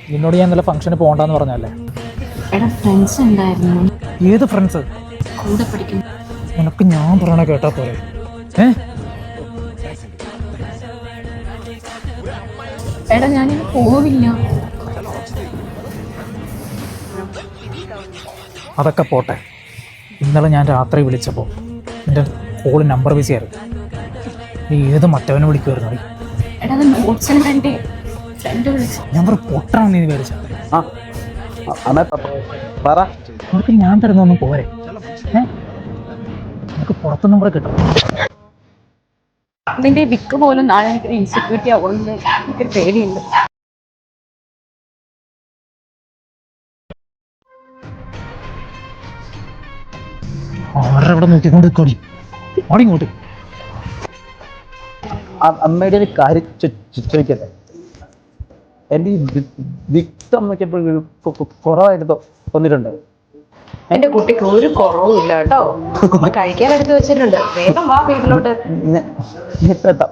നിന്നോട് ഞാൻ ഇന്നലെ ഫംഗ്ഷന് പോകണ്ടെന്ന് പറഞ്ഞല്ലേ? എടാ ഫ്രണ്ട്സ് ഉണ്ടായിരുന്നു. ഏത് ഫ്രണ്ട്സ്? കൂടെ പഠിക്കുന്നു. നിനക്ക് ഞാൻ പറയണ കേട്ടാ പോലെ. എടാ ഞാനിന്ന് പോവില്ല. അതൊക്കെ പോട്ടെ. ഇന്നലെ ഞാൻ രാത്രി വിളിച്ചപ്പോൾ എൻ്റെ കോള് നമ്പർ ബിസി ആയിരുന്നു. നീ ഏത് മറ്റവനെ വിളിക്കുമായിരുന്നു? എടാ അത് നോട്ട്സിന് വേണ്ടി ഫ്രണ്ട് വിളിച്ചു. ഞാൻ പറ പൊട്ടാണെന്ന് നീ വിചാരിച്ച? നിനക്ക് ഞാൻ തരുന്നൊന്നും പോരെ? നിനക്ക് പുറത്തൊന്നും കൂടെ കിട്ടും. നിന്റെ വിക്ക് പോലും നാളെ എനിക്കൊരു ഇൻസെക്യൂരിറ്റി ആവുമെന്ന് എനിക്കൊരു പേടിയുണ്ട്. ആരുടെ ഇവിടെ നോക്കിക്കൊണ്ട് നിൽക്കോടി ഓടിങ്ങോട്ട്. അമ്മയുടെ ഒരു കാര്യം ചോദിക്കട്ടെ? എൻ്റെ ഈ വിക്സ് അമ്മയ്ക്ക് എപ്പോഴും കുറവായിട്ട് തോന്നിട്ടുണ്ട്. എന്റെ കുട്ടിക്ക് ഒരു കുറവും ഇല്ല കേട്ടോ. കഴിക്കാൻ എടുത്ത് വെച്ചിട്ടുണ്ട്. വേഗം വാ വീട്ടിലോട്ട്. എത്താം.